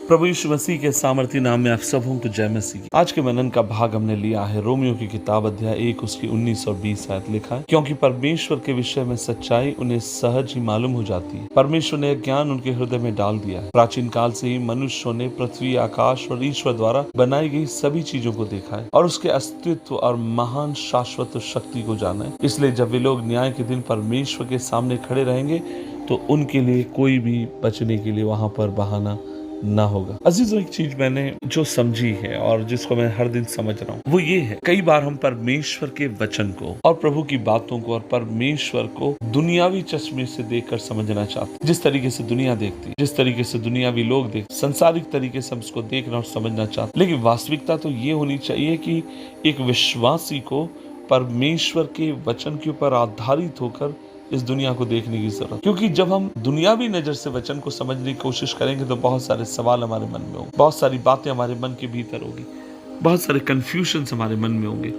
प्रभु यीशु मसीह के सामर्थी नाम में आप सबों को जय मसीह की। आज के मनन का भाग हमने लिया है रोमियो की किताब अध्याय 1 उसकी 19 और 20 आयत लिखा है, क्योंकि परमेश्वर के विषय में सच्चाई उन्हें सहज ही मालूम हो जाती है। परमेश्वर ने ज्ञान उनके हृदय में डाल दिया है। प्राचीन काल से ही मनुष्यों ने पृथ्वी, आकाश और ईश्वर द्वारा बनाई गई सभी चीजों को देखा है और उसके अस्तित्व और महान शाश्वत शक्ति को जाना है। इसलिए जब वे लोग न्याय के दिन परमेश्वर के सामने खड़े रहेंगे तो उनके लिए कोई भी बचने के लिए वहां पर बहाना ना होगा। अजीजों, एक चीज मैंने जो समझी है और जिसको मैं हर दिन समझ रहा हूँ वो ये है, कई बार हम परमेश्वर के वचन को और प्रभु की बातों को और परमेश्वर को दुनियावी चश्मे से देखकर समझना चाहते हैं। जिस तरीके से दुनिया देखती है, जिस तरीके से दुनियावी लोग देखते, संसारिक तरीके से हम उसको देखना और समझना चाहते। लेकिन वास्तविकता तो ये होनी चाहिए कि एक विश्वासी को परमेश्वर के वचन के ऊपर आधारित होकर इस दुनिया को देखने की जरूरत, क्योंकि जब हम दुनियावी नजर से वचन को समझने की कोशिश करेंगे तो बहुत सारे सवाल हमारे मन में होंगे, बहुत सारी बातें हमारे मन के भीतर होगी, बहुत सारे कंफ्यूजन हमारे मन में होंगे।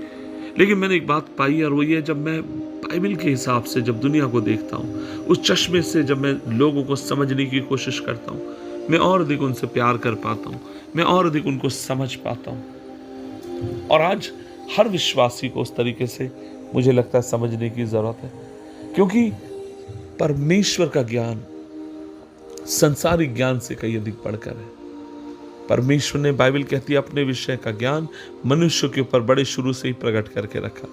लेकिन मैंने एक बात पाई और वो ये, जब मैं बाइबल के हिसाब से जब दुनिया को देखता हूँ, उस चश्मे से जब मैं लोगों को समझने की कोशिश करता हूँ, मैं और अधिक उनसे प्यार कर पाता हूँ, मैं और अधिक उनको समझ पाता हूँ। और आज हर विश्वासी को उस तरीके से मुझे लगता है समझने की जरूरत है, क्योंकि परमेश्वर का ज्ञान संसारिक ज्ञान से कहीं अधिक बढ़कर है। परमेश्वर ने, बाइबल कहती है, अपने विषय का ज्ञान मनुष्य के ऊपर बड़े शुरू से ही प्रकट करके रखा।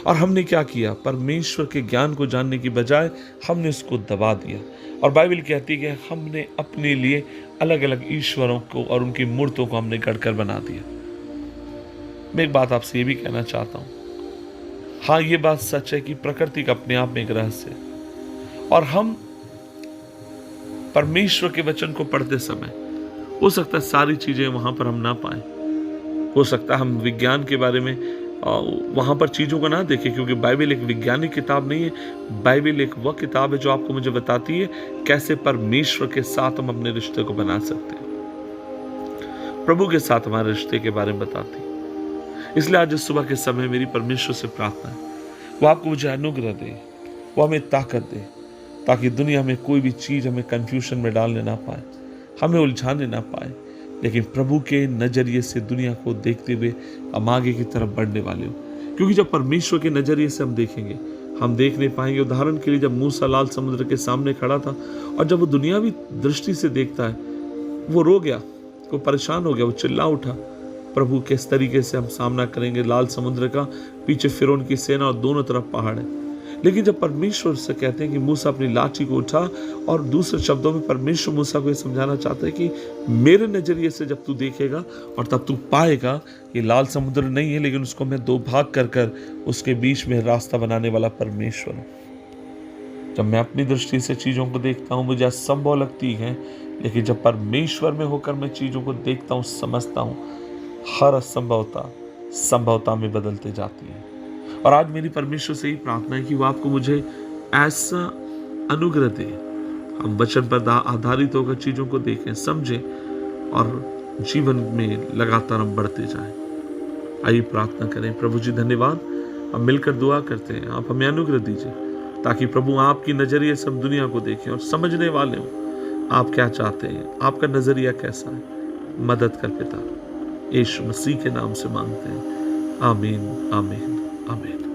और हमने क्या किया? परमेश्वर के ज्ञान को जानने की बजाय हमने उसको दबा दिया। और बाइबल कहती है कि हमने अपने लिए अलग अलग ईश्वरों को और उनकी मूर्तों को हमने गढ़कर बना दिया। मैं एक बात आपसे ये भी कहना चाहता हूं, हाँ, ये बात सच है कि प्रकृति का अपने आप में एक रहस्य है। और हम परमेश्वर के वचन को पढ़ते समय हो सकता है सारी चीजें वहां पर हम ना पाए, हो सकता है हम विज्ञान के बारे में वहां पर चीजों को ना देखें, क्योंकि बाइबल एक वैज्ञानिक किताब नहीं है। बाइबल एक वह किताब है जो आपको मुझे बताती है कैसे परमेश्वर के साथ हम अपने रिश्ते को बना सकते हैं, प्रभु के साथ हमारे रिश्ते के बारे में बताती है। इसलिए आज इस सुबह के समय मेरी परमेश्वर से प्रार्थना है, वो आपको मुझे अनुग्रह दे, वो हमें ताकत दे, ताकि दुनिया में कोई भी चीज हमें कंफ्यूजन में डालने ना पाए, हमें उलझाने ना पाए, लेकिन प्रभु के नजरिए से दुनिया को देखते हुए हम आगे की तरफ बढ़ने वाले हो। क्योंकि जब परमेश्वर के नजरिए से हम देखेंगे, हम देख नहीं पाएंगे। उदाहरण के लिए, जब मूसा लाल समुद्र के सामने खड़ा था और जब वो दुनियावी दृष्टि से देखता है, वो रो गया, वो परेशान हो गया, वो चिल्ला उठा। प्रभु किस तरीके से हम सामना करेंगे लाल समुद्र का, पीछे फिरौन की सेना और दोनों तरफ पहाड़ है। लेकिन जब परमेश्वर से कहते हैं कि मूसा अपनी लाठी को उठा, और दूसरे शब्दों में परमेश्वर मूसा को यह समझाना चाहता है कि मेरे नजरिए से जब तू देखेगा और तब तू पाएगा ये लाल समुद्र नहीं है, लेकिन उसको मैं दो भाग कर कर उसके बीच में रास्ता बनाने वाला परमेश्वर हूं। जब मैं अपनी दृष्टि से चीजों को देखता हूं मुझे असंभव लगती है, लेकिन जब परमेश्वर में होकर मैं चीजों को देखता हूं, समझता हूं, हर असंभवता संभवता में बदलते जाती है। और आज मेरी परमेश्वर से ही प्रार्थना है कि वो आपको मुझे ऐसा अनुग्रह दे, हम वचन पर आधारित होकर चीजों को देखें, समझें और जीवन में लगातार हम बढ़ते जाएं। आइए प्रार्थना करें। प्रभु जी धन्यवाद, हम मिलकर दुआ करते हैं, आप हमें अनुग्रह दीजिए ताकि प्रभु आपकी नजरिए से हम दुनिया को देखें और समझने वाले हो आप क्या चाहते हैं, आपका नजरिया कैसा है। मदद कर पिता, यीशु मसीह के नाम से मांगते हैं, आमीन आमीन आमीन।